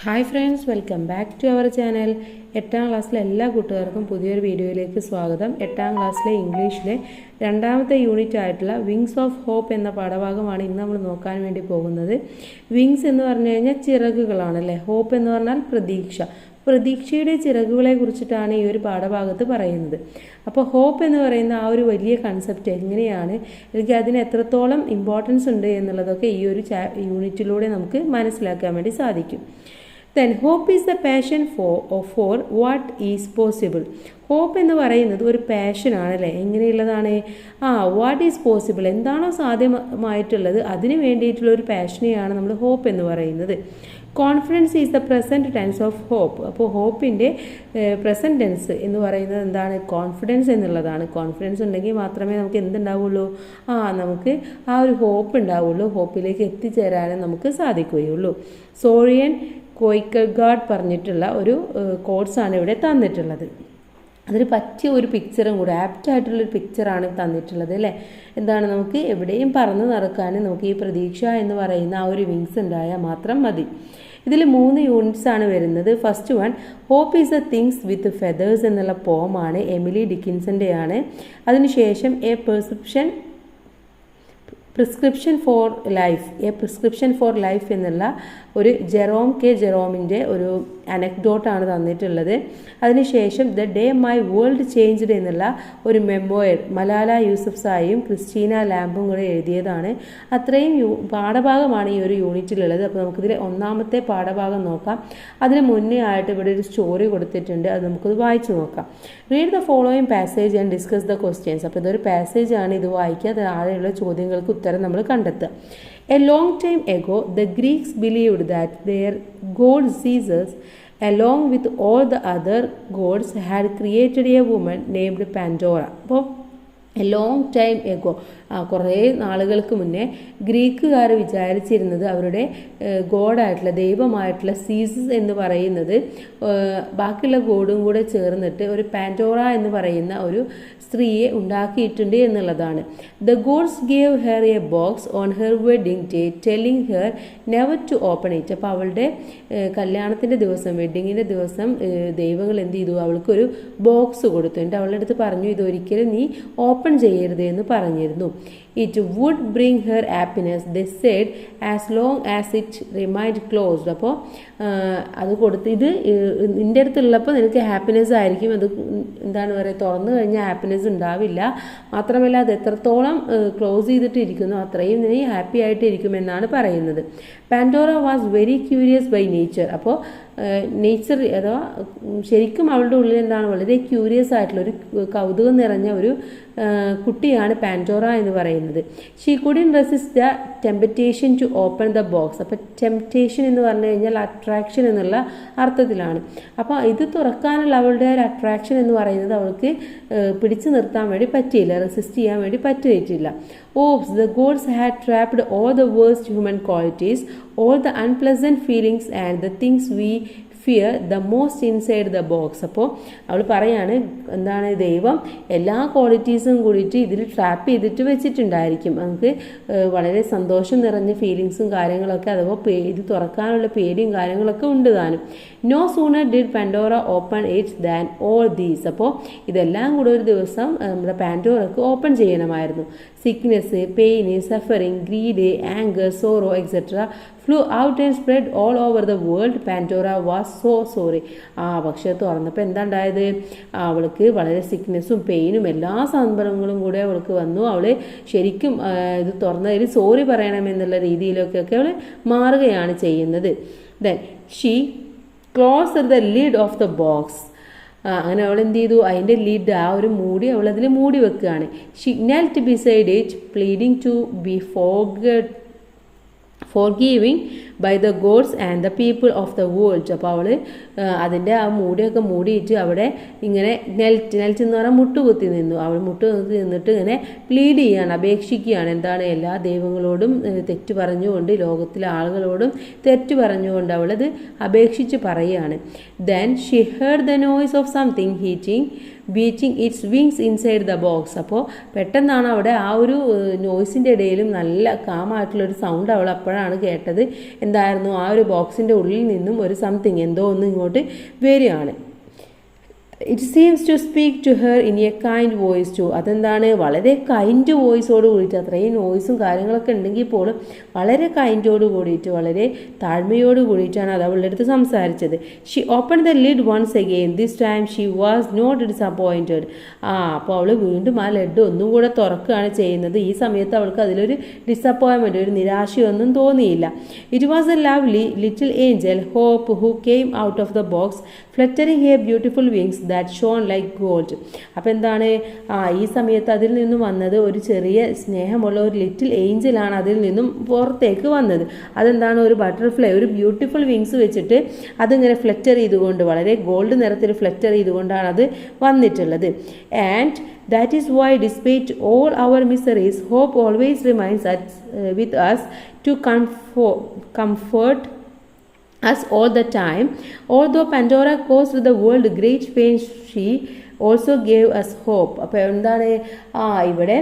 Hi friends, welcome back to our channel. 8ാം ക്ലാസ്സിലെ എല്ലാ കൂട്ടുകാർക്കും പുതിയൊരു വീഡിയോയിലേക്ക് സ്വാഗതം. 8ാം ക്ലാസ്സിലെ ഇംഗ്ലീഷിലെ രണ്ടാമത്തെ യൂണിറ്റ് ആയിട്ടുള്ള വിങ്സ് ഓഫ് ഹോപ്പ് എന്ന പാഠഭാഗമാണ് ഇന്ന് നമ്മൾ നോക്കാൻ വേണ്ടി പോകുന്നത്. വിങ്സ് എന്ന് പറഞ്ഞു കഴിഞ്ഞാൽ ചിറകുകളാണല്ലേ. ഹോപ്പ് എന്ന് പറഞ്ഞാൽ പ്രതീക്ഷയുടെ ചിറകുകളെ കുറിച്ചിട്ടാണ് ഈ ഒരു പാഠഭാഗത്ത് പറയുന്നത്. അപ്പോൾ ഹോപ്പ് എന്ന് പറയുന്ന ആ ഒരു വലിയ കൺസെപ്റ്റ് എങ്ങനെയാണ്, അല്ലെങ്കിൽ അതിന് എത്രത്തോളം ഇമ്പോർട്ടൻസ് ഉണ്ട് എന്നുള്ളതൊക്കെ ഈ ഒരു യൂണിറ്റിലൂടെ നമുക്ക് മനസ്സിലാക്കാൻ വേണ്ടി സാധിക്കും. Then hope is the passion for what is possible. Hope എന്ന് പറയുന്നത് ഒരു പാഷനാണല്ലേ. എങ്ങനെയുള്ളതാണ്? വാട്ട് ഈസ് പോസിബിൾ, എന്താണോ സാധ്യമായിട്ടുള്ളത് അതിന് വേണ്ടിയിട്ടുള്ള ഒരു പാഷനെയാണ് നമ്മൾ ഹോപ്പ് എന്ന് പറയുന്നത്. Confidence is the present tense of hope. അപ്പോൾ ഹോപ്പിൻ്റെ പ്രസൻറ്റ് ടെൻസ് എന്ന് പറയുന്നത് എന്താണ്? കോൺഫിഡൻസ് എന്നുള്ളതാണ്. കോൺഫിഡൻസ് ഉണ്ടെങ്കിൽ മാത്രമേ നമുക്ക് എന്തുണ്ടാവുള്ളൂ? നമുക്ക് ആ ഒരു ഹോപ്പ് ഉണ്ടാവുള്ളൂ. ഹോപ്പിലേക്ക് എത്തിച്ചേരാനും നമുക്ക് സാധിക്കുകയുള്ളൂ. സോറിയൻ കോയിക്കർഗാർഡ് പറഞ്ഞിട്ടുള്ള ഒരു കോട്സാണ് ഇവിടെ തന്നിട്ടുള്ളത്. അതിന് പറ്റിയ ഒരു പിക്ചറും കൂടെ, ആപ്റ്റായിട്ടുള്ളൊരു പിക്ചറാണ് തന്നിട്ടുള്ളത് അല്ലേ. എന്താണ്, നമുക്ക് എവിടെയും പറന്ന് നടക്കാനും നമുക്ക് ഈ പ്രതീക്ഷ എന്ന് പറയുന്ന ആ ഒരു വിങ്സ് ഉണ്ടായാൽ മാത്രം മതി. ഇതിൽ 3 യൂണിറ്റ്സ് ആണ് വരുന്നത്. First one, hope is the things with feathers എന്നുള്ള പോമാണ്, എമിലി ഡിക്കിൻസൻ്റെയാണ്. അതിനുശേഷം പ്രിസ്ക്രിപ്ഷൻ ഫോർ ലൈഫ് എന്നുള്ള ഒരു ജെറോമിൻ്റെ ഒരു അനക്ഡോട്ടാണ് തന്നിട്ടുള്ളത്. അതിനുശേഷം the day my world changed എന്നുള്ള ഒരു മെമ്മോയർ മലാല യൂസഫ്സായും ക്രിസ്റ്റീന ലാംബും കൂടെ എഴുതിയതാണ്. അത്രയും പാഠഭാഗമാണ് ഈ ഒരു യൂണിറ്റിലുള്ളത്. അപ്പോൾ നമുക്കിതിൽ ഒന്നാമത്തെ പാഠഭാഗം നോക്കാം. അതിന് മുന്നേ ആയിട്ട് ഇവിടെ ഒരു സ്റ്റോറി കൊടുത്തിട്ടുണ്ട്, അത് നമുക്കത് വായിച്ചു നോക്കാം. Read the following passage and discuss the questions. അപ്പോൾ ഇതൊരു പാസേജ് ആണ്, ഇത് വായിക്കുക, താഴെയുള്ള ചോദ്യങ്ങൾക്ക് ഉത്തരം നമ്മൾ കണ്ടെത്തുക. A long time ago, the Greeks believed that their god Zeus, along with all the other gods, had created a woman named Pandora. അപ്പോൾ എ ലോങ് ടൈം എഗോ, കുറേ നാളുകൾക്ക് മുന്നേ ഗ്രീക്കുകാർ വിചാരിച്ചിരുന്നത് അവരുടെ ഗോഡായിട്ടുള്ള ദൈവമായിട്ടുള്ള സീസസ് എന്ന് പറയുന്നത് ബാക്കിയുള്ള ഗോഡും കൂടെ ചേർന്നിട്ട് ഒരു പാൻഡോറ എന്ന് പറയുന്ന ഒരു സ്ത്രീയെ ഉണ്ടാക്കിയിട്ടുണ്ട് എന്നുള്ളതാണ്. The gods gave her a box on her wedding day telling her never to open it. അപ്പോൾ അവളുടെ കല്യാണത്തിൻ്റെ ദിവസം, വെഡിങ്ങിൻ്റെ ദിവസം ദൈവങ്ങൾ എന്ത് ചെയ്തു? അവൾക്കൊരു ബോക്സ് കൊടുത്തിട്ടുണ്ട്. അവളുടെ അടുത്ത് പറഞ്ഞു, ഇതൊരിക്കലും നീ ഓപ്പൺ ചെയ്യരുത് എന്ന് പറഞ്ഞിരുന്നു. It would bring her happiness they said as long as it remained closed. അപ്പോൾ അത് കൊടുത്ത്, ഇത് നിൻ്റെ അടുത്തുള്ളപ്പോൾ നിനക്ക് ഹാപ്പിനെസ് ആയിരിക്കും, അത് എന്താണ് പറയുക, തുറന്നു കഴിഞ്ഞാൽ ഹാപ്പിനെസ് ഉണ്ടാവില്ല. മാത്രമല്ല അത് എത്രത്തോളം ക്ലോസ് ചെയ്തിട്ട് ഇരിക്കുന്നു അത്രയും നീ ഹാപ്പി ആയിട്ട് ഇരിക്കുമെന്നാണ് പറയുന്നത്. Pandora was very curious by nature. അപ്പോൾ നേച്ചർ അഥവാ ശരിക്കും അവളുടെ ഉള്ളിൽ എന്താണ്, വളരെ ക്യൂരിയസ് ആയിട്ടുള്ള ഒരു കൗതുകം നിറഞ്ഞ ഒരു കുട്ടിയാണ് പാൻഡോറ എന്ന് പറയുന്നത്. She couldn't resist the temptation to open the box. അപ്പോൾ ടെംപ്റ്റേഷൻ എന്ന് പറഞ്ഞു കഴിഞ്ഞാൽ അട്രാക്ഷൻ എന്നുള്ള അർത്ഥത്തിലാണ്. അപ്പോൾ ഇത് തുറക്കാനുള്ള അവളുടെ ഒരു അട്രാക്ഷൻ എന്ന് പറയുന്നത് അവൾക്ക് പിടിച്ചു നിർത്താൻ വേണ്ടി പറ്റിയില്ല, റെസിസ്റ്റ് ചെയ്യാൻ വേണ്ടി പറ്റിയിട്ടില്ല. The gods had trapped all the worst human qualities, all the unpleasant feelings and the things we fear the most inside the box. അപ്പോൾ അവൾ പറയാണ്, എന്താണ്, ദൈവം എല്ലാ ക്വാളിറ്റീസും കൂടിയിട്ട് ഇതിൽ ട്രാപ്പ് ചെയ്തിട്ട് വെച്ചിട്ടുണ്ടായിരിക്കും. നമുക്ക് വളരെ സന്തോഷം നിറഞ്ഞ ഫീലിങ്സും കാര്യങ്ങളൊക്കെ, അഥവാ ഇത് തുറക്കാനുള്ള പേടിയും കാര്യങ്ങളൊക്കെ ഉണ്ട് താനും. No sooner did Pandora open it than all these. അപ്പോൾ ഇതെല്ലാം കൂടെ ഒരു ദിവസം നമ്മുടെ പാൻഡോറക്ക് ഓപ്പൺ ചെയ്യണമായിരുന്നു. Sickness, pain, suffering, greed, anger, sorrow etcetera flew out and spread all over the world. Pandora was so sorry. പക്ഷേ തുറന്നപ്പോൾ എന്താ ഉണ്ടായത്? അവൾക്ക് വളരെ സിക്നെസ്സും പെയിനും എല്ലാ സംഭവങ്ങളും കൂടെ അവൾക്ക് വന്നു. അവൾ ശരിക്കും ഇത് തുറന്നതിൽ സോറി പറയണമെന്നുള്ള രീതിയിലൊക്കെ അവൾ മാറുകയാണ് ചെയ്യുന്നത്. Then she closed the lid of the box. അങ്ങനെ അവൾ എന്ത് ചെയ്തു? അതിൻ്റെ ലിഡ്, ആ ഒരു മൂടി, അവളതിൽ മൂടി വെക്കുകയാണ്. She knelt beside it pleading to be forgiving by the gods and the people of the world. അപ്പോൾ അവൾ അതിൻ്റെ ആ മൂടിയൊക്കെ മൂടിയിട്ട് അവിടെ ഇങ്ങനെ നെൽറ്റ് എന്ന് പറഞ്ഞാൽ മുട്ടുകുത്തി നിന്നു. അവൾ മുട്ടുകുത്തി നിന്നിട്ട് ഇങ്ങനെ പ്ലീഡ് ചെയ്യാണ്, അപേക്ഷിക്കുകയാണ്. എന്താണ്? എല്ലാ ദൈവങ്ങളോടും തെറ്റ് പറഞ്ഞുകൊണ്ട്, ലോകത്തിലെ ആളുകളോടും തെറ്റ് പറഞ്ഞുകൊണ്ട് അവളത് അപേക്ഷിച്ച് പറയുകയാണ്. Then she heard the noise of something hitting beating it's wings inside the box. അപ്പോൾ പെട്ടെന്നാണ് അവിടെ ആ ഒരു നോയ്സിൻ്റെ ഇടയിലും നല്ല കാമായിട്ടുള്ളൊരു സൗണ്ട് അവൾ അപ്പോഴാണ് കേട്ടത്. എന്തായിരുന്നു, ആ ഒരു ബോക്സിൻ്റെ ഉള്ളിൽ നിന്നും ഒരു സംതിങ് എന്തോ ഒന്ന് ഇങ്ങോട്ട് വരികയാണ്. It seems to speak to her in a kind voice too. അതെന്താണ്, വളരെ കൈൻഡ് വോയിസോട് കൂടിയിട്ട്, അത്രയും നോയ്സും കാര്യങ്ങളൊക്കെ ഉണ്ടെങ്കിൽ പോലും വളരെ കൈൻഡോട് കൂടിയിട്ട്, വളരെ താഴ്മയോട് കൂടിയിട്ടാണ് അത് അവളുടെ അടുത്ത് സംസാരിച്ചത്. She open the lid once again. This time she was not disappointed. അപ്പോൾ അവൾ വീണ്ടും ആ ലെഡ് ഒന്നും കൂടെ തുറക്കുകയാണ് ചെയ്യുന്നത്. ഈ സമയത്ത് അവൾക്ക് അതിലൊരു ഡിസപ്പോയിൻമെൻറ്റ്, ഒരു നിരാശയൊന്നും തോന്നിയില്ല. It was a lovely little angel hope who came out of the box fluttering her beautiful wings that shone like gold. അപ്പോൾ എന്താണ്, ഈ സമയത്ത് അതിൽ നിന്നും വന്നത് ഒരു ചെറിയ സ്നേഹമുള്ള ഒരു ലിറ്റിൽ ഏഞ്ചലാണ് അതിൽ നിന്നും പുറത്തേക്ക് വന്നത്. അതെന്താണ്, ഒരു ബട്ടർഫ്ലൈ, ഒരു ബ്യൂട്ടിഫുൾ വിങ്സ് വെച്ചിട്ട് അതിങ്ങനെ ഫ്ലറ്റർ ചെയ്തുകൊണ്ട്, വളരെ ഗോൾഡ് നിറത്തിൽ ഫ്ലറ്റർ ചെയ്തുകൊണ്ടാണ് അത് വന്നിട്ടുള്ളത്. And that is why despite all our miseries, hope always remains with us to comfort us all the time. Although Pandora caused the world great pain, she also gave us hope. അപ്പോൾ എന്താണ്, ഇവിടെ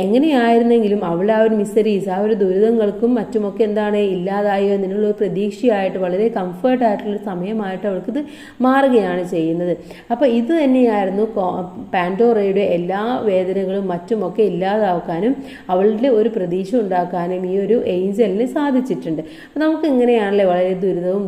എങ്ങനെയായിരുന്നെങ്കിലും അവൾ ആ ഒരു miseries, ആ ഒരു ദുരിതങ്ങൾക്കും മറ്റുമൊക്കെ എന്താണ് ഇല്ലാതായോ എന്നുള്ള ഒരു പ്രതീക്ഷയായിട്ട്, വളരെ കംഫർട്ടായിട്ടുള്ളൊരു സമയമായിട്ട് അവൾക്കിത് മാറുകയാണ് ചെയ്യുന്നത്. അപ്പോൾ ഇത് തന്നെയായിരുന്നു പാൻഡോറയുടെ എല്ലാ വേദനകളും മറ്റുമൊക്കെ ഇല്ലാതാക്കാനും അവളുടെ ഒരു പ്രതീക്ഷ ഉണ്ടാക്കാനും ഈ ഒരു ഏഞ്ചലിന് സാധിച്ചിട്ടുണ്ട്. അപ്പോൾ നമുക്ക് ഇങ്ങനെയാണല്ലേ, വളരെ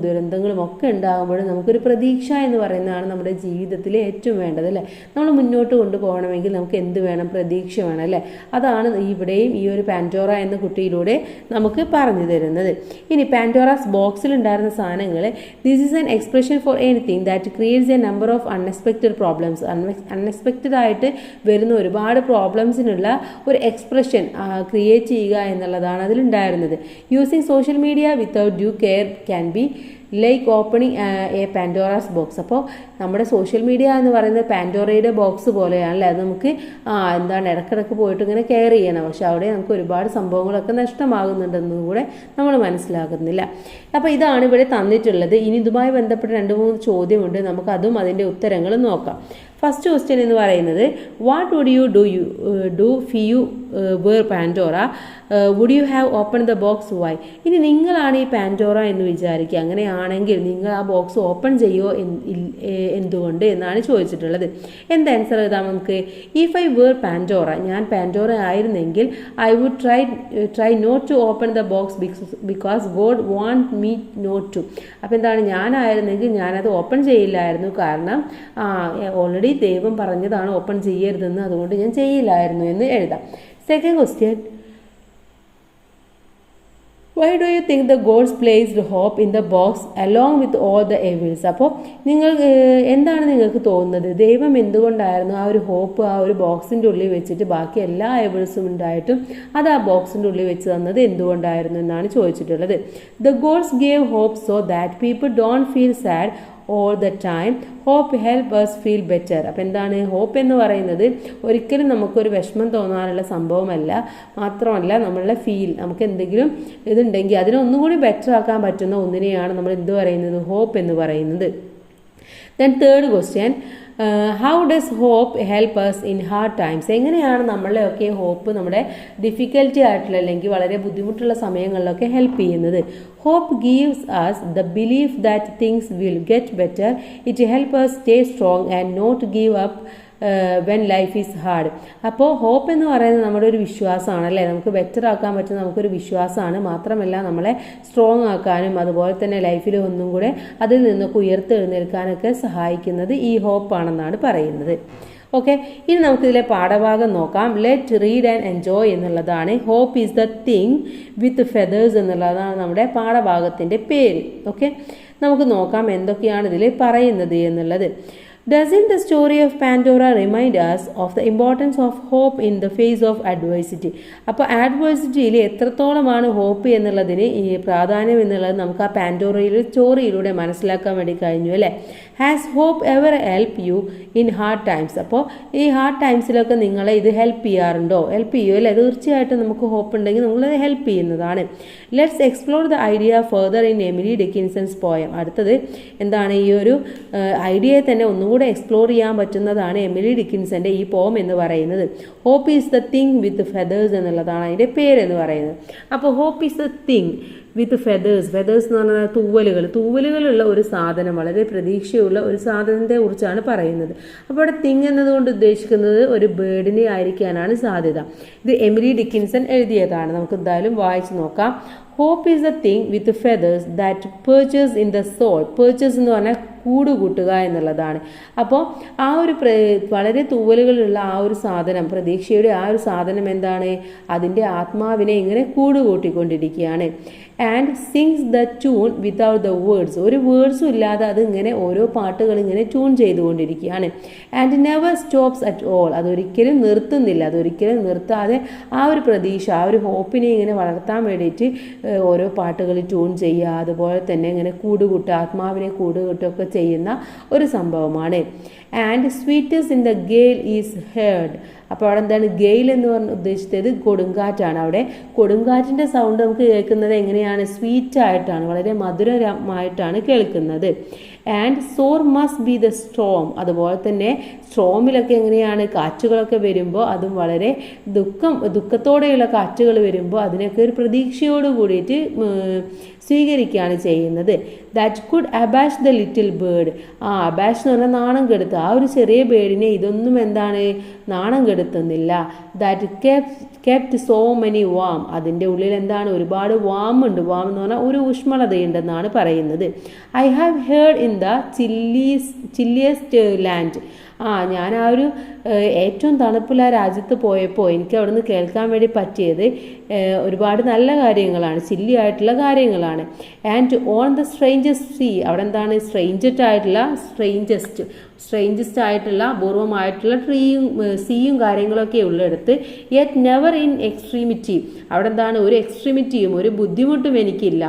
ദുരന്തങ്ങളും ഒക്കെ ഉണ്ടാകുമ്പോഴും നമുക്കൊരു പ്രതീക്ഷ എന്ന് പറയുന്നതാണ് നമ്മുടെ ജീവിതത്തിലെ ഏറ്റവും വേണ്ടത് അല്ലേ. നമ്മൾ മുന്നോട്ട് കൊണ്ടുപോകണമെങ്കിൽ നമുക്ക് എന്ത് വേണം, പ്രതീക്ഷ വേണം അല്ലേ. അതാണ് ഇവിടെയും ഈ ഒരു പാൻഡോറ എന്ന കുട്ടിയിലൂടെ നമുക്ക് പറഞ്ഞു തരുന്നത്. ഇനി പാൻഡോറാസ് ബോക്സിൽ ഉണ്ടായിരുന്ന സാധനങ്ങൾ, this is an expression for anything that creates a number of unexpected problems. Unexpected ആയിട്ട് വരുന്ന ഒരുപാട് പ്രോബ്ലംസിനുള്ള ഒരു എക്സ്പ്രഷൻ ക്രിയേറ്റ് ചെയ്യുക എന്നുള്ളതാണ് അതിലുണ്ടായിരുന്നത്. Using social media without due care can be like opening a Pandora's box. അപ്പോൾ നമ്മുടെ സോഷ്യൽ മീഡിയ എന്ന് പറയുന്നത് പാൻഡോറയുടെ ബോക്സ് പോലെയാണല്ലേ. അത് നമുക്ക് എന്താണ് ഇടക്കിടക്ക് പോയിട്ട് ഇങ്ങനെ കെയർ ചെയ്യണം. പക്ഷെ അവിടെ നമുക്ക് ഒരുപാട് സംഭവങ്ങളൊക്കെ നഷ്ടമാകുന്നുണ്ടെന്നും കൂടെ നമ്മൾ മനസ്സിലാക്കുന്നില്ല. അപ്പോൾ ഇതാണ് ഇവിടെ തന്നിട്ടുള്ളത്. ഇനി ഇതുമായി ബന്ധപ്പെട്ട് 2-3 ചോദ്യമുണ്ട്. നമുക്ക് അതും അതിൻ്റെ ഉത്തരങ്ങളും നോക്കാം. ഫസ്റ്റ് ക്വസ്റ്റ്യൻ എന്ന് പറയുന്നത്, what would you do if you were Pandora, would you have open the box why? ഇനി നിങ്ങളാണ് ഈ പാൻഡോറ എന്ന് വിചാരിക്കുക, അങ്ങനെയാണെങ്കിൽ നിങ്ങൾ ആ ബോക്സ് ഓപ്പൺ ചെയ്യുമോ, എന്തുകൊണ്ട് എന്നാണ് ചോദിച്ചിട്ടുള്ളത്. എന്ത് ആൻസർ എഴുതാം നമുക്ക്? ഇഫ് ഐ വേർ പാൻഡോറ, ഞാൻ പാൻഡോറ ആയിരുന്നെങ്കിൽ I would try not to open the box because God want me not to. അപ്പോൾ എന്താണ്, ഞാനായിരുന്നെങ്കിൽ ഞാനത് ഓപ്പൺ ചെയ്യില്ലായിരുന്നു, കാരണം ഓൾറെഡി ദൈവം പറഞ്ഞതാണ് ഓപ്പൺ ചെയ്യരുതെന്ന്, അതുകൊണ്ട് ഞാൻ ചെയ്യില്ലായിരുന്നു എന്ന് എഴുതാം. Second question, why do you think the gods placed hope in the box along with all the evils? അപ്പോൾ എന്താണ് നിങ്ങൾക്ക് തോന്നുന്നത്, ദൈവം എന്തുകൊണ്ടായിരുന്നു ആ ഒരു ഹോപ്പ് ആ ഒരു ബോക്സിൻ്റെ ഉള്ളിൽ വെച്ചിട്ട് ബാക്കി എല്ലാ എവിൾസും ഉണ്ടായിട്ടും അത് ആ ബോക്സിൻ്റെ ഉള്ളിൽ വെച്ച് തന്നത് എന്തുകൊണ്ടായിരുന്നു എന്നാണ് ചോദിച്ചിട്ടുള്ളത്. The gods gave hope so that people don't feel sad all the time. Hope help us feel better. അപ്പോൾ എന്താണ്, ഹോപ്പ് എന്ന് പറയുന്നത് ഒരിക്കലും നമുക്കൊരു വിഷമം തോന്നാനുള്ള സംഭവമല്ല, മാത്രമല്ല നമ്മളുടെ നമുക്ക് എന്തെങ്കിലും ഇതുണ്ടെങ്കിൽ അതിനെ ഒന്നും കൂടി ബെറ്റർ ആക്കാൻ പറ്റുന്ന ഒന്നിനെയാണ് നമ്മൾ എന്ത് പറയുന്നത്, ഹോപ്പ് എന്ന് പറയുന്നത്. Then third question, how does hope help us in hard times? എങ്ങനെയാണ് നമ്മളെയൊക്കെ ഹോപ്പ് നമ്മുടെ ഡിഫിക്കൽറ്റി ആയിട്ടുള്ള അല്ലെങ്കിൽ വളരെ ബുദ്ധിമുട്ടുള്ള സമയങ്ങളിലൊക്കെ ഹെൽപ്പ് ചെയ്യുന്നത്? Hope gives us the belief that things will get better. It helps us stay strong and not give up when life is hard. അപ്പോൾ ഹോപ്പ് എന്ന് പറയുന്നത് നമ്മുടെ ഒരു വിശ്വാസമാണ് അല്ലേ, നമുക്ക് ബെറ്റർ ആക്കാൻ പറ്റുന്ന നമുക്കൊരു വിശ്വാസമാണ്. മാത്രമല്ല നമ്മളെ സ്ട്രോങ് ആക്കാനും അതുപോലെ തന്നെ ലൈഫിൽ ഒന്നും കൂടെ അതിൽ നിന്നൊക്കെ ഉയർത്തെഴുന്നേൽക്കാനൊക്കെ സഹായിക്കുന്നത് ഈ ഹോപ്പാണെന്നാണ് പറയുന്നത്. ഓക്കെ, ഇനി നമുക്കിതിലെ പാഠഭാഗം നോക്കാം. ലെറ്റ് റീഡ് ആൻഡ് എൻജോയ് എന്നുള്ളതാണ്. Hope is the thing with feathers എന്നുള്ളതാണ് നമ്മുടെ പാഠഭാഗത്തിൻ്റെ പേര്. ഓക്കെ, നമുക്ക് നോക്കാം എന്തൊക്കെയാണ് ഇതിൽ പറയുന്നത് എന്നുള്ളത്. Doesn't the story of Pandora remind us of the importance of hope in the face of adversity? അപ്പോൾ ആഡ്വേഴ്സിറ്റിയിൽ എത്രത്തോളമാണ് ഹോപ്പ് എന്നുള്ളതിന് ഈ പ്രാധാന്യം എന്നുള്ളത് നമുക്ക് ആ പാൻഡോറയിലെ സ്റ്റോറിയിലൂടെ മനസ്സിലാക്കാൻ വേണ്ടി കഴിഞ്ഞു അല്ലേ. Has hope ever help you in hard times? അപ്പോൾ ഈ ഹാർഡ് ടൈംസിലൊക്കെ നിങ്ങളെ ഇത് ഹെൽപ്പ് ചെയ്യാറുണ്ടോ? ഹെൽപ്പ് ചെയ്യുമോ അല്ലേ? തീർച്ചയായിട്ടും നമുക്ക് ഹോപ്പ് ഉണ്ടെങ്കിൽ നമ്മളത് ഹെൽപ്പ് ചെയ്യുന്നതാണ്. Let's explore the idea further in Emily Dickinson's poem. അടുത്തത് എന്താണ്, ഈ ഒരു ഐഡിയയെ തന്നെ ഒന്നുകൂടി ഒന്നുകൂടെ എക്സ്പ്ലോർ ചെയ്യാൻ പറ്റുന്നതാണ് എമിലി ഡിക്കിൻസന്റെ ഈ പോം എന്ന് പറയുന്നത്. Hope is the thing with feathers എന്നുള്ളതാണ് അതിൻ്റെ പേരെന്ന് പറയുന്നത്. അപ്പോൾ hope is the thing with feathers എന്ന് പറഞ്ഞാൽ തൂവലുകളുള്ള ഒരു സാധനം, വളരെ പ്രതീക്ഷയുള്ള ഒരു സാധനത്തെ കുറിച്ചാണ് പറയുന്നത്. അപ്പോൾ അവിടെ തിങ് എന്നതുകൊണ്ട് ഉദ്ദേശിക്കുന്നത് ഒരു ബേർഡിനെ ആയിരിക്കാനാണ് സാധ്യത. ഇത് എമിലി ഡിക്കിൻസൺ എഴുതിയതാണ്. നമുക്ക് എന്തായാലും വായിച്ചു നോക്കാം. Hope is a thing with feathers that perches in the soul. Perches എന്ന് പറഞ്ഞാൽ കൂടുകൂട്ടുക എന്നുള്ളതാണ്. അപ്പോൾ ആ ഒരു വളരെ തൂവലുകളുള്ള ആ ഒരു സാധനം, പ്രതീക്ഷയുടെ ആ ഒരു സാധനം എന്താണ്, അതിൻ്റെ ആത്മാവിനെ ഇങ്ങനെ കൂടുകൂട്ടിക്കൊണ്ടിരിക്കുകയാണ്. And sings the tune without the words. ഒരു വേർഡ്സും ഇല്ലാതെ അത് ഇങ്ങനെ ഓരോ പാട്ടുകൾ ഇങ്ങനെ ട്യൂൺ ചെയ്തുകൊണ്ടിരിക്കുകയാണ്. And never stops at all. അതൊരിക്കലും നിർത്തുന്നില്ല. അതൊരിക്കലും നിർത്താതെ ആ ഒരു പ്രതീക്ഷ, ആ ഒരു ഹോപ്പിനെ ഇങ്ങനെ വളർത്താൻ വേണ്ടിയിട്ട് ഓരോ പാട്ടുകൾ ട്യൂൺ ചെയ്യുക, അതുപോലെ തന്നെ ഇങ്ങനെ കൂടുകൂട്ടുക, ആത്മാവിനെ കൂടുകൂട്ടുകയൊക്കെ ചെയ്യുന്ന ഒരു സംഭവമാണ്. And sweetest in the gale is heard. അപ്പോൾ അവിടെ എന്താണ് ഗെയിൽ എന്ന് പറഞ്ഞ ഉദ്ദേശിച്ചത് കൊടുങ്കാറ്റാണ്. അവിടെ കൊടുങ്കാറ്റിൻ്റെ സൗണ്ട് നമുക്ക് കേൾക്കുന്നത് എങ്ങനെയാണ്, സ്വീറ്റ് ആയിട്ടാണ്, വളരെ മധുരമായിട്ടാണ് കേൾക്കുന്നത്. And sore must be the storm. അതുപോലെ തന്നെ സ്ട്രോമിലൊക്കെ എങ്ങനെയാണ്, കാറ്റുകളൊക്കെ വരുമ്പോൾ അതും വളരെ ദുഃഖത്തോടെയുള്ള കാറ്റുകൾ വരുമ്പോൾ അതിനൊക്കെ ഒരു പ്രതീക്ഷയോട് കൂടിയിട്ട് സ്വീകരിക്കുകയാണ് ചെയ്യുന്നത്. That could abash the little bird. Abash എന്ന് പറഞ്ഞാൽ നാണം കെടുത്തുക. ആ ഒരു ചെറിയ ബേർഡിനെ ഇതൊന്നും എന്താണ് നാണം കെടുത്തുന്നില്ല. That kept so many warm. അതിൻ്റെ ഉള്ളിൽ എന്താണ് ഒരുപാട് വാം ഉണ്ട്. വാം എന്ന് പറഞ്ഞാൽ ഒരു ഊഷ്മളതയുണ്ടെന്നാണ് പറയുന്നത്. I have heard in the chilliest land. ഞാൻ ആ ഒരു ഏറ്റവും തണുപ്പുള്ള രാജ്യത്ത് പോയപ്പോൾ എനിക്ക് അവിടെ നിന്ന് കേൾക്കാൻ വേണ്ടി പറ്റിയത് ഒരുപാട് നല്ല കാര്യങ്ങളാണ്, ചില്ലി ആയിട്ടുള്ള കാര്യങ്ങളാണ്. And on the strangest sea. അവിടെ എന്താണ് സ്ട്രേഞ്ചസ്റ്റ് ആയിട്ടുള്ള അപൂർവമായിട്ടുള്ള ട്രീയും സീയും കാര്യങ്ങളൊക്കെ ഉള്ളിടത്ത് യെറ്റ് നെവർ ഇൻ എക്സ്ട്രീമിറ്റി. അവിടെ എന്താണ് ഒരു എക്സ്ട്രീമിറ്റിയും ഒരു ബുദ്ധിമുട്ടും എനിക്കില്ല.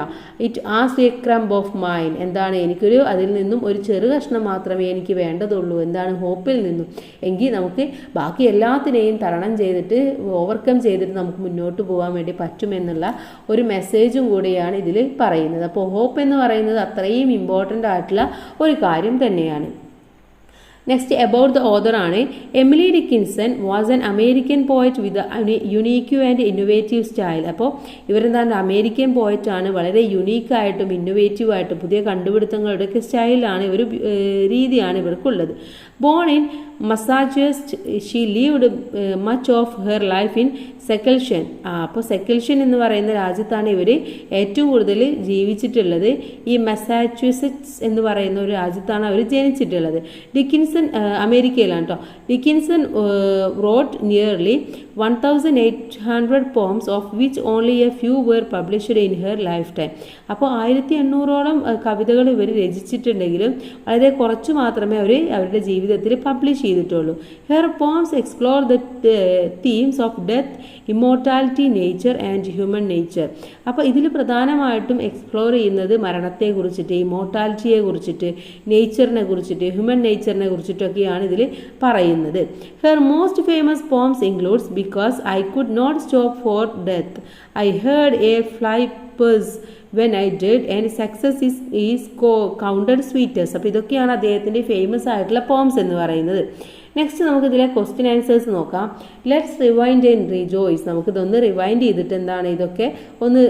It as A crumb of mine. എന്താണ് എനിക്കൊരു അതിൽ നിന്നും ഒരു ചെറു കഷ്ണം മാത്രമേ എനിക്ക് വേണ്ടതുള്ളൂ. എന്താണ് ഹോപ്പിൽ നിന്നും. എങ്കിൽ നമുക്ക് ബാക്കി എല്ലാത്തിനെയും തരണം ചെയ്തിട്ട് ഓവർകം ചെയ്തിട്ട് നമുക്ക് മുന്നോട്ട് പോകാൻ വേണ്ടി പറ്റുമെന്നുള്ള ഒരു മെസ്സേജും കൂടിയാണ് ഇതിൽ പറയുന്നത്. അപ്പോൾ ഹോപ്പ് എന്ന് പറയുന്നത് അത്രയും ഇമ്പോർട്ടൻ്റ് ആയിട്ടുള്ള ഒരു കാര്യം തന്നെയാണ്. നെക്സ്റ്റ് അബൌട്ട് ദ ഓതർ ആണ്. Emily Dickinson was an American poet with unique and innovative style. അപ്പോൾ ഇവരെന്താണ് അമേരിക്കൻ പോയറ്റാണ്. വളരെ യുണീക്കായിട്ടും ഇന്നോവേറ്റീവായിട്ടും പുതിയ കണ്ടുപിടുത്തങ്ങളുടെയൊക്കെ സ്റ്റൈലാണ് ഒരു രീതിയാണ് ഇവർക്കുള്ളത്. Born in Massachusetts, she lived much of her life in seclusion. അപ്പോൾ സെക്കൽഷൻ എന്ന് പറയുന്ന രാജ്യത്താണ് ഇവർ ഏറ്റവും കൂടുതൽ ജീവിച്ചിട്ടുള്ളത്. ഈ മസാച്യുസെറ്റ്സ് എന്ന് പറയുന്ന ഒരു രാജ്യത്താണ് അവർ ജനിച്ചിട്ടുള്ളത്. ഡിക്കിൻസൺ അമേരിക്കയിലാണ് കേട്ടോ. Dickinson wrote nearly 1,800 poems of which only a few were published in her lifetime. അപ്പോൾ 1800ഓളം കവിതകൾ ഇവർ രചിച്ചിട്ടുണ്ടെങ്കിലും വളരെ കുറച്ച് മാത്രമേ അവരുടെ ജീവിതത്തിൽ പബ്ലിഷ് ചെയ്തിട്ടുള്ളൂ. Her poems explore the themes of death, immortality, nature and human nature. അപ്പോൾ ഇതിൽ പ്രധാനമായിട്ടും എക്സ്പ്ലോർ ചെയ്യുന്നത് മരണത്തെ കുറിച്ചിട്ട്, ഇമ്മോർട്ടാലിറ്റിയെ കുറിച്ചിട്ട്, നേച്ചറിനെ കുറിച്ചിട്ട്, ഹ്യൂമൻ നേച്ചറിനെ കുറിച്ചിട്ടൊക്കെയാണ് ഇതിൽ പറയുന്നത്. Her most famous poems includes because I could not stop for death, I heard a fly buzz when I did, and success is counted sweetest. അപ്പോൾ ഇതൊക്കെയാണ് അദ്ദേഹത്തിൻ്റെ ഫേമസ് ആയിട്ടുള്ള പോംസ് എന്ന് പറയുന്നത്. നെക്സ്റ്റ് നമുക്ക് ഇതിലെ ക്വസ്റ്റ്യൻ ആൻസേഴ്സ് നോക്കാം. Let's rewind and rejoice. നമുക്കിതൊന്ന് റിവൈൻഡ് ചെയ്തിട്ട് എന്താണ് ഇതൊക്കെ ഒന്ന്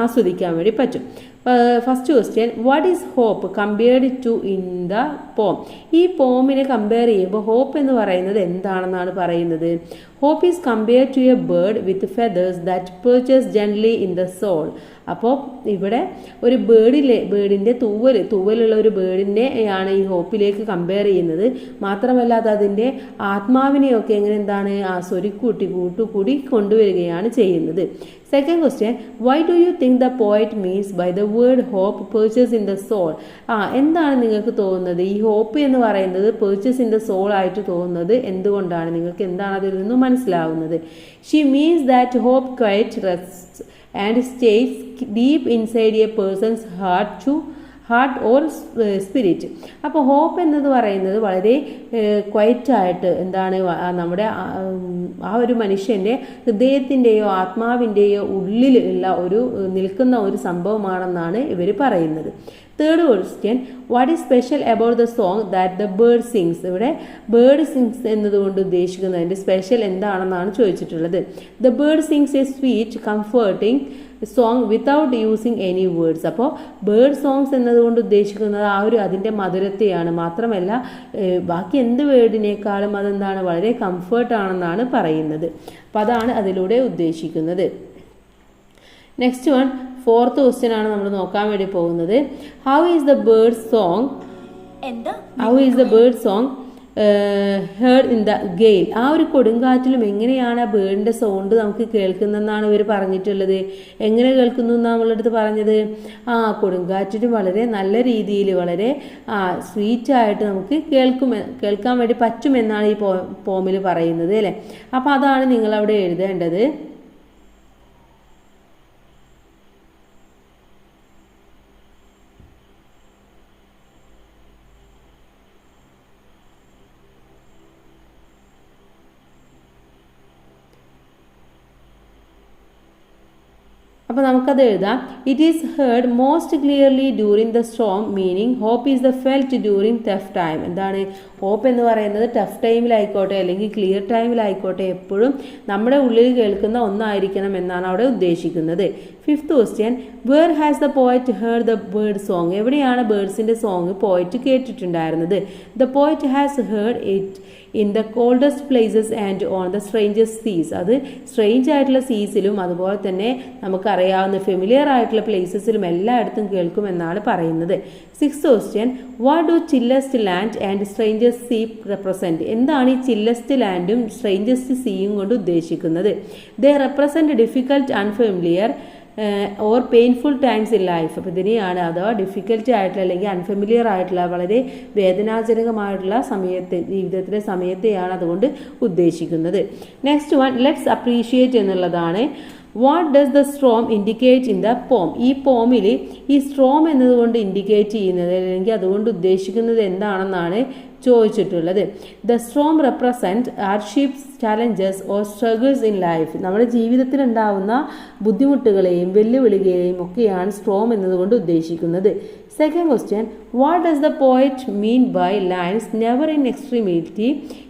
ആസ്വദിക്കാൻ വേണ്ടി പറ്റും. First question, what is hope compared to in the poem? ഈ പോമിനെ കമ്പയർ ചെയ്യുമ്പോൾ ഹോപ്പ് എന്ന് പറയുന്നത് എന്താണെന്നാണ് പറയുന്നത്. Hope is compared to a bird with feathers that perches gently in the soul. അപ്പോൾ ഇവിടെ ഒരു ബേർഡിൻ്റെ തൂവലുള്ള ഒരു ബേർഡിനെ ആണ് ഈ ഹോപ്പിലേക്ക് കമ്പയർ ചെയ്യുന്നത്. മാത്രമല്ല അത് അതിൻ്റെ ആത്മാവിനെയൊക്കെ എങ്ങനെ എന്താണ് കൂട്ടുകൂടി കൊണ്ടുവരികയാണ് ചെയ്യുന്നത്. Second question, why do you think the poet means by the word hope perches in the soul? എന്താണ് നിങ്ങൾക്ക് തോന്നുന്നത് ഈ ഹോപ്പ് എന്ന് പറയുന്നത് പെർച്ചസ് ഇൻ ദ സോൾ ആയിട്ട് തോന്നുന്നത് എന്തുകൊണ്ടാണ്? നിങ്ങൾക്ക് എന്താണ് അതിൽ നിന്നും മനസ്സിലാവുന്നത്? She means that hope quiet rest and stays deep inside a person's heart or spirit. അപ്പോൾ ഹോപ്പ് എന്നത് പറയുന്നത് വളരെ ക്വയറ്റായിട്ട് എന്താണ് നമ്മുടെ ആ ഒരു മനുഷ്യൻ്റെ ഹൃദയത്തിൻ്റെയോ ആത്മാവിൻ്റെയോ ഉള്ളിലുള്ള ഒരു നിൽക്കുന്ന ഒരു സംഭവമാണെന്നാണ് ഇവർ പറയുന്നത്. Third question, what is special about the song that the bird sings? ഇവിടെ ബേർഡ് സിങ്സ് എന്നതുകൊണ്ട് ഉദ്ദേശിക്കുന്നതിൻ്റെ സ്പെഷ്യൽ എന്താണെന്നാണ് ചോദിച്ചിട്ടുള്ളത്. The bird sings A sweet comforting song without using any words. അപ്പോൾ ബേർഡ് സോങ്സ് എന്നതുകൊണ്ട് ഉദ്ദേശിക്കുന്നത് ആ ഒരു അതിൻ്റെ മധുരത്തെയാണ്, മാത്രമല്ല ബാക്കി എന്ത് വേർഡിനേക്കാളും അതെന്താണ് വളരെ കംഫർട്ടാണെന്നാണ് പറയുന്നത്. അപ്പോൾ അതാണ് അതിലൂടെ ഉദ്ദേശിക്കുന്നത്. നെക്സ്റ്റ് വൺ, ഫോർത്ത് ക്വസ്റ്റ്യൻ ആണ് നമ്മൾ നോക്കാൻ വേണ്ടി പോകുന്നത്. How is the bird song heard in the gale? ആ ഒരു കൊടുങ്കാറ്റിലും എങ്ങനെയാണ് ആ ബേർഡിൻ്റെ സൗണ്ട് നമുക്ക് കേൾക്കുന്നതെന്നാണ് ഇവർ പറഞ്ഞിട്ടുള്ളത്. എങ്ങനെ കേൾക്കുന്നു എന്നാണ് നമ്മളടുത്ത് പറഞ്ഞത്? കൊടുങ്കാറ്റിലും വളരെ നല്ല രീതിയിൽ വളരെ സ്വീറ്റായിട്ട് നമുക്ക് കേൾക്കാൻ വേണ്ടി പറ്റുമെന്നാണ് ഈ പോമിൽ പറയുന്നത് അല്ലേ. അപ്പോൾ അതാണ് നിങ്ങളവിടെ എഴുതേണ്ടത്. അപ്പോൾ നമുക്കത് എഴുതാം. It is heard most clearly during the storm, meaning hope is the felt during tough time. എന്താണ് ഹോപ്പ് എന്ന് പറയുന്നത്? ടഫ് ടൈമിലായിക്കോട്ടെ അല്ലെങ്കിൽ ക്ലിയർ ടൈമിലായിക്കോട്ടെ എപ്പോഴും നമ്മുടെ ഉള്ളിൽ കേൾക്കുന്ന ഒന്നായിരിക്കണം എന്നാണ് അവിടെ ഉദ്ദേശിക്കുന്നത്. Fifth question, where has the poet heard the bird song? എവിടെയാണ് ബേർഡ്സിൻ്റെ സോങ് പോയറ്റ് കേട്ടിട്ടുണ്ടായിരുന്നത്? The poet has heard it in the coldest places and on the strangest seas. അത് സ്ട്രേഞ്ച് ആയിട്ടുള്ള സീസിലും അതുപോലെ തന്നെ നമുക്കറിയാവുന്ന ഫെമിലിയർ ആയിട്ടുള്ള പ്ലേസസിലും എല്ലായിടത്തും കേൾക്കുമെന്നാണ് പറയുന്നത്. Sixth question, what do chilliest land and strangest sea represent? എന്താണ് ഈ ചില്ലസ്റ്റ് ലാൻഡും സ്ട്രേഞ്ചസ്റ്റ് സീയും കൊണ്ട് ഉദ്ദേശിക്കുന്നത്? They represent difficult, unfamiliar or painful times in life. അപ്പോൾ ഇതിനെയാണ് അഥവാ ഡിഫിക്കൽട്ടി ആയിട്ടുള്ള അല്ലെങ്കിൽ അൺഫെമിലിയർ ആയിട്ടുള്ള വളരെ വേദനാജനകമായിട്ടുള്ള ജീവിതത്തിലെ സമയത്തെയാണ് അതുകൊണ്ട് ഉദ്ദേശിക്കുന്നത്. നെക്സ്റ്റ് വൺ, ലെറ്റ്സ് അപ്രീഷിയേറ്റ് എന്നുള്ളതാണ്. What does the Strom indicate in the poem? ഈ പോമിൽ ഈ സ്ട്രോം എന്നതുകൊണ്ട് ഇൻഡിക്കേറ്റ് ചെയ്യുന്നത് അല്ലെങ്കിൽ അതുകൊണ്ട് ഉദ്ദേശിക്കുന്നത് എന്താണെന്നാണ് ചോദിച്ചിട്ടുള്ളത്. The storm represent hardships, challenges or struggles in life. നമ്മുടെ ജീവിതത്തിൽ ഉണ്ടാവുന്ന ബുദ്ധിമുട്ടുകളെയും വെല്ലുവിളികളെയും ഒക്കെയാണ് സ്ട്രോം എന്നതുകൊണ്ട് ഉദ്ദേശിക്കുന്നത്. Second question, what does the poet mean by lines never in extremity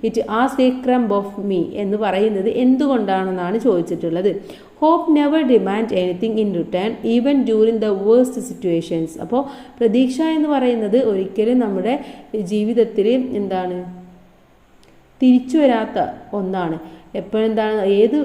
it ask a crumb of me എന്ന് പറയുന്നത് എന്തുകൊണ്ടാണെന്നാണ് ചോദിച്ചിട്ടുള്ളത്. Hope never demand anything in return even during the worst situations. അപ്പോൾ പ്രതീക്ഷ എന്ന് പറയുന്നത് ഒരിക്കലും നമ്മുടെ ജീവിതത്തിൽ എന്താണ് തിരിച്ചു വരാത്ത ഒന്നാണ്. എപ്പോഴെന്താണ് ഏത്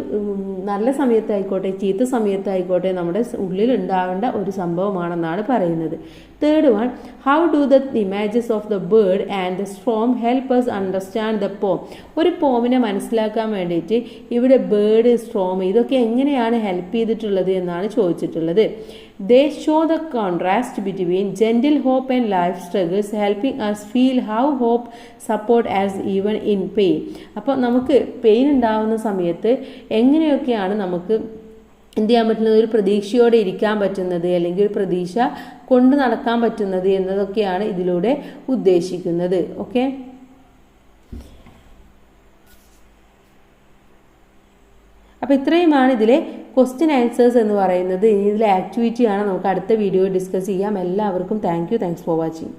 നല്ല സമയത്തായിക്കോട്ടെ ചീത്ത സമയത്തായിക്കോട്ടെ നമ്മുടെ ഉള്ളിൽ ഉണ്ടാവേണ്ട ഒരു സംഭവമാണെന്നാണ് പറയുന്നത്. Third one, how do the images of the bird and the Strom help us understand the poem? ഒരു പോമിനെ മനസ്സിലാക്കാൻ വേണ്ടിയിട്ട് ഇവിടെ ബേർഡ്, സ്ട്രോം ഇതൊക്കെ എങ്ങനെയാണ് ഹെൽപ്പ് ചെയ്തിട്ടുള്ളത് എന്നാണ് ചോദിച്ചിട്ടുള്ളത്. They show the contrast between gentle hope and life struggles, helping us feel how hope support us even in pain. അപ്പോൾ നമുക്ക് പെയിൻ ഉണ്ടാകുന്ന സമയത്ത് എങ്ങനെയൊക്കെയാണ് നമുക്ക് എന്ത് ചെയ്യാൻ പറ്റുന്നത്? ഒരു പ്രതീക്ഷയോടെ ഇരിക്കാൻ പറ്റുന്നത് അല്ലെങ്കിൽ ഒരു പ്രതീക്ഷ കൊണ്ട് നടക്കാൻ പറ്റുന്നത് എന്നതൊക്കെയാണ് ഇതിലൂടെ ഉദ്ദേശിക്കുന്നത്. ഓക്കെ, അപ്പോൾ ഇത്രയുമാണ് ഇതിലെ ക്വസ്റ്റ്യൻ ആൻസേഴ്സ് എന്ന് പറയുന്നത്. ഇനി ഇതിലെ ആക്ടിവിറ്റിയാണ് നമുക്ക് അടുത്ത വീഡിയോയിൽ ഡിസ്കസ് ചെയ്യാം. എല്ലാവർക്കും താങ്ക്സ് ഫോർ വാച്ചിങ്.